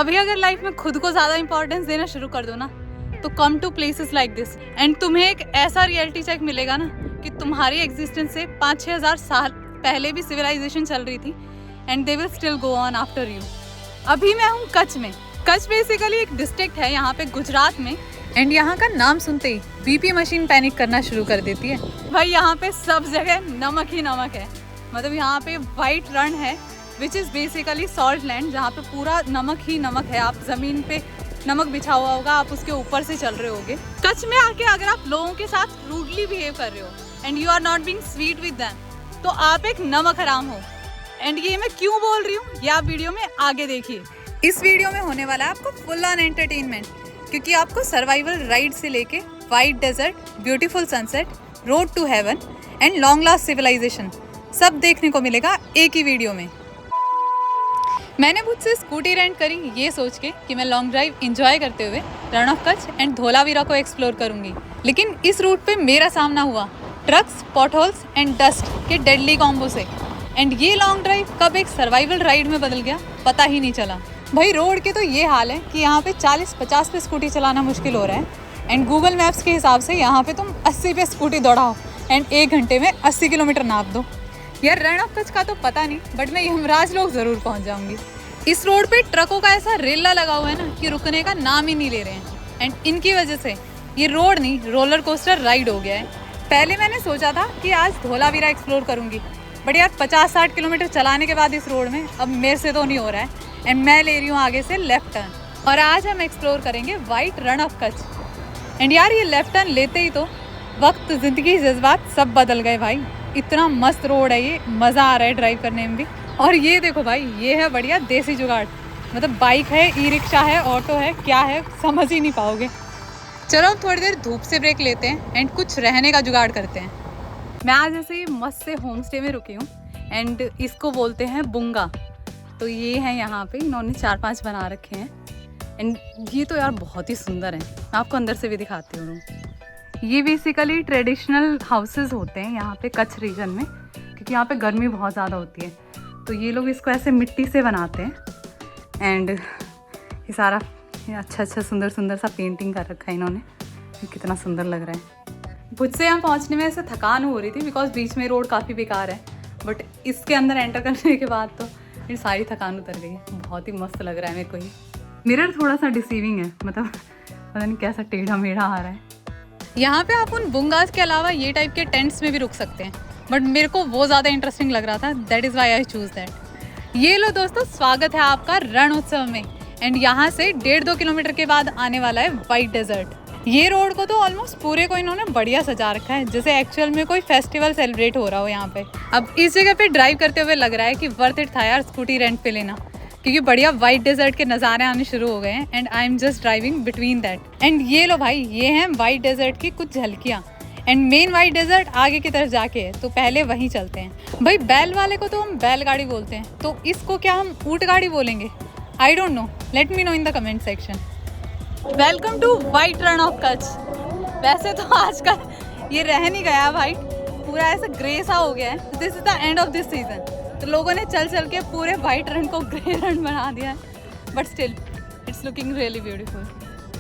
कभी अगर लाइफ में खुद को ज़्यादा इंपॉर्टेंस देना शुरू कर दो ना, तो come to places like this and तुम्हें एक ऐसा रियलिटी चेक मिलेगा ना कि तुम्हारी एग्जिस्टेंस से 5-6 हज़ार साल पहले भी सिविलाइजेशन चल रही थी and they will still go on after you. अभी मैं हूँ कच्छ में। कच्छ बेसिकली एक डिस्ट्रिक्ट है यहाँ पे गुजरात में एंड यहाँ का नाम सुनते ही बीपी मशीन पैनिक करना शुरू कर देती है। भाई यहाँ पे सब जगह नमक ही नमक है। मतलब यहाँ पे वाइट रण है which is basically salt land, जहाँ पे पूरा नमक ही नमक है। आप ज़मीन पे नमक बिछा हुआ होगा, आप उसके ऊपर से चल रहे होगे। कच्छ में आके अगर आप लोगों के साथ रूडली बिहेव कर रहे हो and you are not being sweet with them, तो आप एक नमक हराम हो। एंड ये मैं क्यों बोल रही हूँ, ये आप वीडियो में आगे देखिए। इस वीडियो में होने वाला है आपको फुल ऑन एंटरटेनमेंट, क्योंकि आपको सर्वाइवल राइड से लेके white desert, beautiful sunset, road to heaven and long lost civilisation सब देखने को मिलेगा एक ही वीडियो में। मैंने मुझसे स्कूटी रेंट करी ये सोच के कि मैं लॉन्ग ड्राइव एंजॉय करते हुए रण ऑफ कच्छ एंड धोलावीरा को एक्सप्लोर करूंगी, लेकिन इस रूट पे मेरा सामना हुआ ट्रक्स, पॉटहोल्स एंड डस्ट के डेडली कॉम्बो से। एंड ये लॉन्ग ड्राइव कब एक सर्वाइवल राइड में बदल गया पता ही नहीं चला। भाई रोड के तो ये हाल है कि यहाँ पे 40-50 पे स्कूटी चलाना मुश्किल हो रहा है एंड गूगल मैप्स के हिसाब से यहाँ पे तुम 80 पे स्कूटी दौड़ाओ एंड 1 घंटे में 80 किलोमीटर नाप दो। यार रण ऑफ कच्छ का तो पता नहीं, बट मैं यमराज लोग ज़रूर पहुँच जाऊँगी। इस रोड पे ट्रकों का ऐसा रेला लगा हुआ है ना कि रुकने का नाम ही नहीं ले रहे हैं एंड इनकी वजह से ये रोड नहीं रोलर कोस्टर राइड हो गया है। पहले मैंने सोचा था कि आज धोलावीरा एक्सप्लोर करूँगी, बट यार 50-60 किलोमीटर चलाने के बाद इस रोड में अब मेरे से तो नहीं हो रहा है एंड मैं ले रही हूँ आगे से लेफ्ट टर्न। और आज हम एक्सप्लोर करेंगे white Rann of Kutch. And यार ये लेफ्ट टर्न लेते ही तो वक्त, ज़िंदगी, जज्बात सब बदल गए भाई। इतना मस्त रोड है ये, मज़ा आ रहा है ड्राइव करने में भी। और ये देखो भाई, ये है बढ़िया देसी जुगाड़। मतलब बाइक है, ई रिक्शा है, ऑटो है, क्या है समझ ही नहीं पाओगे। चलो अब थोड़ी देर धूप से ब्रेक लेते हैं एंड कुछ रहने का जुगाड़ करते हैं। मैं आज ऐसे मस्त से होम स्टे में रुकी हूँ एंड इसको बोलते हैं बुंगा। तो ये है यहाँ पे, इन्होंने 4-5 बना रखे हैं एंड ये तो यार बहुत ही सुंदर है। मैं आपको अंदर से भी दिखाती हूँ। ये बेसिकली ट्रेडिशनल हाउसेस होते हैं यहाँ पे कच्छ रीजन में, क्योंकि यहाँ पे गर्मी बहुत ज़्यादा होती है। तो ये लोग इसको ऐसे मिट्टी से बनाते हैं एंड ये सारा अच्छा सुंदर सा पेंटिंग कर रखा है इन्होंने। ये कितना सुंदर लग रहा है। मुझसे यहाँ पहुँचने में ऐसे थकान हो रही थी बिकॉज बीच में रोड काफ़ी बेकार है, बट इसके अंदर एंटर करने के बाद तो मेरी सारी थकान उतर गई है। बहुत ही मस्त लग रहा है मेरे को। ही मिरर थोड़ा सा डिसीविंग है, मतलब पता नहीं कैसा टेढ़ा मेढ़ा आ रहा है। यहाँ पे आप उन बुंगास के अलावा ये टाइप के टेंट्स में भी रुक सकते हैं, बट मेरे को वो ज़्यादा इंटरेस्टिंग लग रहा था, that is why I choose that. ये लो दोस्तों, स्वागत है आपका रण उत्सव में एंड यहाँ से 1.5-2 किलोमीटर के बाद आने वाला है वाइट डेजर्ट। ये रोड को तो ऑलमोस्ट पूरे को इन्होंने बढ़िया सजा रखा है, जैसे एक्चुअल में कोई फेस्टिवल सेलिब्रेट हो रहा हो यहाँ पे। अब इस जगह पे ड्राइव करते हुए लग रहा है कि वर्थ इट था यार स्कूटी रेंट पे लेना, क्योंकि बढ़िया वाइट डेजर्ट के नज़ारे आने शुरू हो गए हैं and I am just driving between that. And ये लो भाई, ये हैं वाइट डेजर्ट की कुछ झलकियाँ एंड मेन वाइट डेजर्ट आगे की तरफ जाके है, तो पहले वहीं चलते हैं। भाई बैल वाले को तो हम बैलगाड़ी बोलते हैं, तो इसको क्या हम ऊँट गाड़ी बोलेंगे? I don't know, let me know in the comment section. Welcome to white Rann of Kutch. वैसे तो आजकल ये रह नहीं गया वाइट, पूरा ऐसा ग्रे सा हो गया है। This is the end of this season, तो लोगों ने चल के पूरे वाइट रण को ग्रे रण बना दिया है, but still it's looking really beautiful.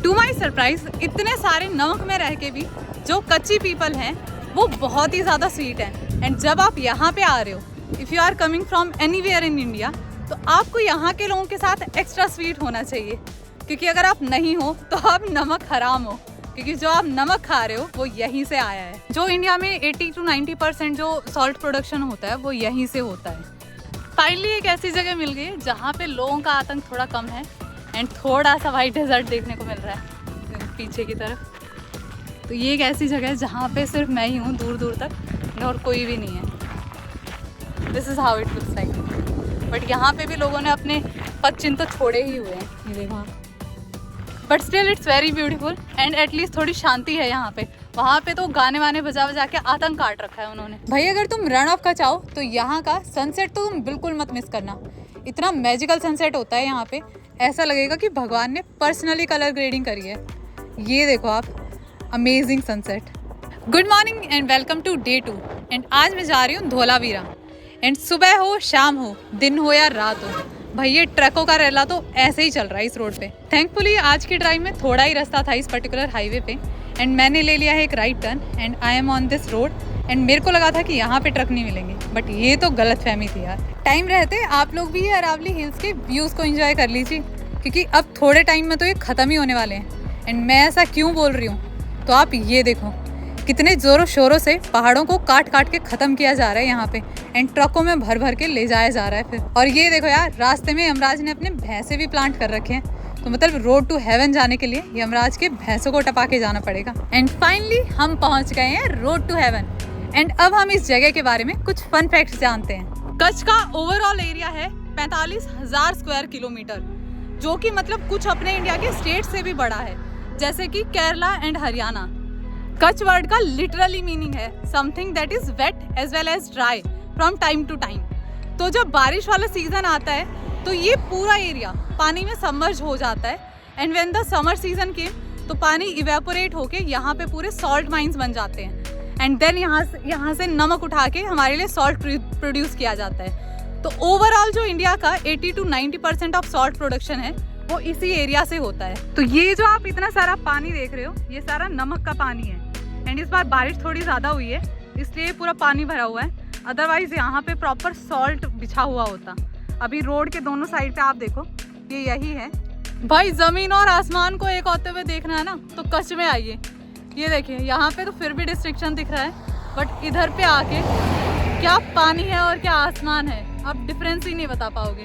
To my surprise, इतने सारे नमक में रह के भी जो कच्ची पीपल हैं वो बहुत ही ज़्यादा स्वीट हैं। एंड जब आप यहाँ पे आ रहे हो, if you are coming from anywhere in India, तो आपको यहाँ के लोगों के साथ एक्स्ट्रा स्वीट होना चाहिए, क्योंकि अगर आप नहीं हो तो आप नमक हराम हो, क्योंकि जो आप नमक खा रहे हो वो यहीं से आया है। जो इंडिया में 80-90% जो सॉल्ट प्रोडक्शन होता है वो यहीं से होता है। फाइनली एक ऐसी जगह मिल गई जहाँ पे लोगों का आतंक थोड़ा कम है एंड थोड़ा सा वाइट डेजर्ट देखने को मिल रहा है पीछे की तरफ। तो ये एक ऐसी जगह है जहाँ पे सिर्फ मैं ही हूँ दूर दूर तक और कोई भी नहीं है। This is how it looks like. But यहाँ पे भी लोगों ने अपने पद चिन्ह तो छोड़े ही हुए हैं, ये देखो। But still it's very beautiful and at least थोड़ी शांति है यहाँ पे। वहाँ पे तो गाने वाने बजा के आतंक काट रखा है उन्होंने। भाई अगर तुम रण ऑफ कच्छ आओ तो यहाँ का सनसेट तो तुम बिल्कुल मत मिस करना। इतना मैजिकल सनसेट होता है यहाँ पे, ऐसा लगेगा कि भगवान ने पर्सनली कलर ग्रेडिंग करी है। ये देखो आप, amazing sunset. Good morning and welcome to day 2 and आज मैं जा रही हूँ धोलावीरा। एंड सुबह हो शाम हो, दिन हो या रात हो, भाई ये ट्रकों का रैला तो ऐसे ही चल रहा है इस रोड पे। थैंकफुली आज की ड्राइव में थोड़ा ही रास्ता था इस पर्टिकुलर हाईवे पे एंड मैंने ले लिया है एक right turn and I am on this road and मेरे को लगा था कि यहाँ पे ट्रक नहीं मिलेंगे, बट ये तो गलतफहमी थी यार। टाइम रहते आप लोग भी अरावली हिल्स के व्यूज़ को एंजॉय कर लीजिए, क्योंकि अब थोड़े टाइम में तो ये ख़त्म ही होने वाले हैं। एंड मैं ऐसा क्यों बोल रही हूँ, तो आप ये देखो कितने ज़ोरों शोरों से पहाड़ों को काट काट के ख़त्म किया जा रहा है यहाँ पे एंड ट्रकों में भर भर के ले जाया जा रहा है फिर। और ये देखो यार, रास्ते में यमराज ने अपने भैंसे भी प्लांट कर रखे हैं, तो मतलब रोड टू हेवन जाने के लिए यमराज के भैंसों को टपा के जाना पड़ेगा। एंड फाइनली हम पहुँच गए हैं रोड टू हेवन एंड अब हम इस जगह के बारे में कुछ फन फैक्ट्स जानते हैं। कच्छ का ओवरऑल एरिया है 45,000 स्क्वायर किलोमीटर, जो कि मतलब कुछ अपने इंडिया के स्टेट से भी बड़ा है, जैसे कि केरला एंड हरियाणा। कच्छ वर्ड का लिटरली मीनिंग है something that is wet as well as dry from time to time. तो जब बारिश वाला सीजन आता है तो ये पूरा एरिया पानी में सबमर्ज हो जाता है and when the summer season came तो पानी इवेपोरेट होके यहाँ पे पूरे सॉल्ट माइंस बन जाते हैं एंड देन यहाँ से नमक उठा के हमारे लिए सॉल्ट प्रोड्यूस किया जाता है। तो ओवरऑल जो इंडिया का 80 to 90% ऑफ सॉल्ट प्रोडक्शन है वो इसी एरिया से होता है। तो ये जो आप इतना सारा पानी देख रहे हो ये सारा नमक का पानी है एंड इस बार बारिश थोड़ी ज़्यादा हुई है इसलिए पूरा पानी भरा हुआ है, अदरवाइज यहाँ पे प्रॉपर सॉल्ट बिछा हुआ होता। अभी रोड के दोनों साइड पे आप देखो ये यही है भाई। ज़मीन और आसमान को एक होते हुए देखना है ना तो कच्छ में आइए। ये देखिए यहाँ पे तो फिर भी डिस्ट्रिक्शन दिख रहा है, बट इधर पे आके क्या पानी है और क्या आसमान है आप डिफरेंस ही नहीं बता पाओगे।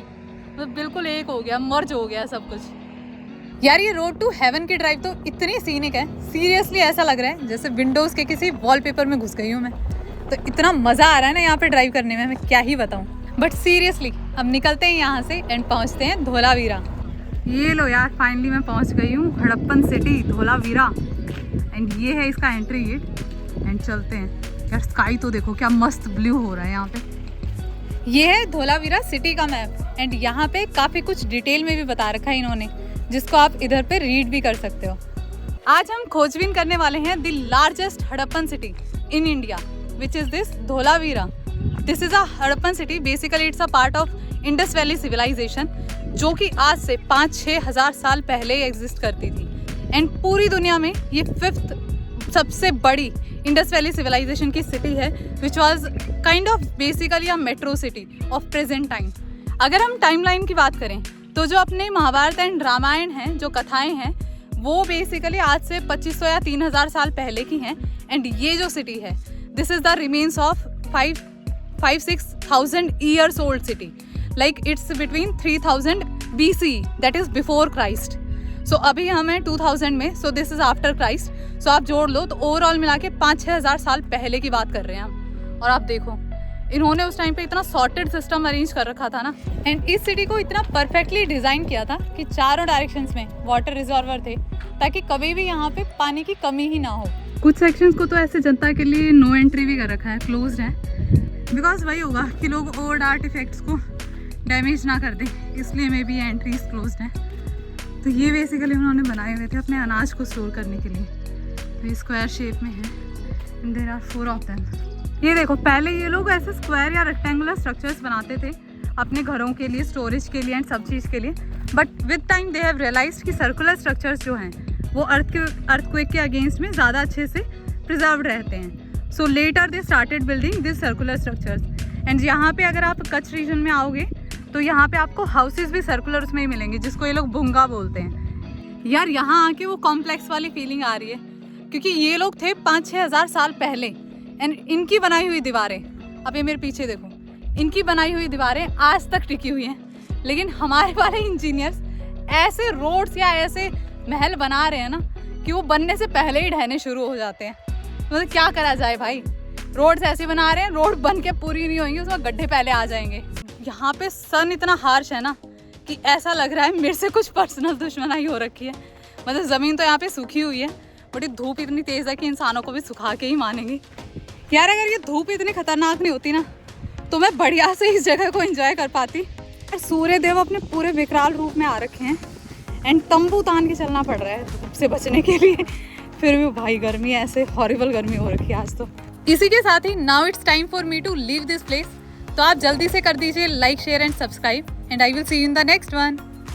तो बिल्कुल एक हो गया, मर्ज हो गया सब कुछ। यार ये रोड टू हेवन की ड्राइव तो इतनी सीनिक है, सीरियसली ऐसा लग रहा है जैसे विंडोज़ के किसी वॉलपेपर में घुस गई हूँ मैं। तो इतना मज़ा आ रहा है ना यहाँ पे ड्राइव करने में, मैं क्या ही बताऊँ। बट सीरियसली अब निकलते हैं यहाँ से एंड पहुँचते हैं धोलावीरा। ये लो यार, फाइनली मैं पहुँच गई हूँ हड़प्पन सिटी धोलावीरा एंड ये है इसका एंट्री गेट एंड चलते हैं। यार स्काई तो देखो क्या मस्त ब्लू हो रहा है यहाँ पे। ये है धोलावीरा सिटी का मैप एंड यहाँ पे काफ़ी कुछ डिटेल में भी बता रखा है इन्होंने, जिसको आप इधर पे रीड भी कर सकते हो। आज हम खोजबीन करने वाले हैं the largest Harappan city in India which is this Dholavira. This is a Harappan city, basically it's a part of Indus Valley civilisation, जो कि आज से 5-6 हज़ार साल पहले एग्जिस्ट करती थी एंड पूरी दुनिया में ये 5th सबसे बड़ी इंडस वैली सिविलाइजेशन की सिटी है which was kind of basically a metro city of present time. अगर हम टाइमलाइन की बात करें तो जो अपने महाभारत एंड रामायण हैं, जो कथाएं हैं, वो बेसिकली आज से 2500 या 3000 साल पहले की हैं एंड ये जो सिटी है this is the remains of 5-6,000 years old city, like it's between 3000 BC, that is before Christ. So अभी हम हैं 2000 में, so this is after Christ. So आप जोड़ लो तो ओवरऑल मिला के 5-6 हज़ार साल पहले की बात कर रहे हैं हम। और आप देखो इन्होंने उस टाइम पे इतना सॉर्टेड सिस्टम अरेंज कर रखा था ना एंड इस सिटी को इतना परफेक्टली डिज़ाइन किया था कि चारों डायरेक्शंस में वाटर रिजर्वर थे ताकि कभी भी यहाँ पे पानी की कमी ही ना हो। कुछ सेक्शंस को तो ऐसे जनता के लिए नो एंट्री भी कर रखा है, क्लोज्ड है, बिकॉज वही होगा कि लोग ओवर आर्ट इफेक्ट्स को डैमेज ना कर दें, इसलिए मे बी एंट्रीज क्लोज्ड हैं। तो ये बेसिकली उन्होंने बनाए हुए थे अपने अनाज को स्टोर करने के लिए। तो ये स्क्वायर शेप में है and there are 4 of them. ये देखो पहले ये लोग ऐसे स्क्वायर या रेक्टेंगुलर स्ट्रक्चर्स बनाते थे अपने घरों के लिए, स्टोरेज के लिए एंड सब चीज़ के लिए, but with time they have realized कि सर्कुलर स्ट्रक्चर्स जो हैं वो अर्थक्वेक के अगेंस्ट में ज़्यादा अच्छे से प्रिजर्व्ड रहते हैं। So later they started building this circular structures and यहाँ पे अगर आप कच्छ रीजन में आओगे तो यहाँ पे आपको हाउसेस भी सर्कुलर उसमें ही मिलेंगे, जिसको ये लोग भुंगा बोलते हैं। यार यहाँ आके वो कॉम्प्लेक्स वाली फीलिंग आ रही है, क्योंकि ये लोग थे 5-6 हज़ार साल पहले एंड इनकी बनाई हुई दीवारें, अब ये मेरे पीछे देखो, इनकी बनाई हुई दीवारें आज तक टिकी हुई हैं। लेकिन हमारे वाले इंजीनियर्स ऐसे रोड्स या ऐसे महल बना रहे हैं ना कि वो बनने से पहले ही ढहने शुरू हो जाते हैं। मतलब क्या करा जाए भाई, रोड्स ऐसे बना रहे हैं, रोड बन के पूरी नहीं होंगी, उसमें गड्ढे पहले आ जाएंगे। यहाँ पे सन इतना हार्श है ना कि ऐसा लग रहा है मेरे से कुछ पर्सनल दुश्मनाई हो रखी है। मतलब ज़मीन तो यहाँ पे सूखी हुई है, बट धूप इतनी तेज़ है कि इंसानों को भी सुखा के ही मानेंगे। यार अगर ये धूप इतनी खतरनाक नहीं होती ना तो मैं बढ़िया से इस जगह को एंजॉय कर पाती। सूर्य देव अपने पूरे विकराल रूप में आ रखे हैं एंड तंबू तान के चलना पड़ रहा है धूप से बचने के लिए। फिर भी भाई गर्मी ऐसे हॉरिबल गर्मी हो रखी है आज तो। इसी के साथ ही now it's time for me to leave this place. तो आप जल्दी से कर दीजिए like, share and subscribe. and I will see you in the next one.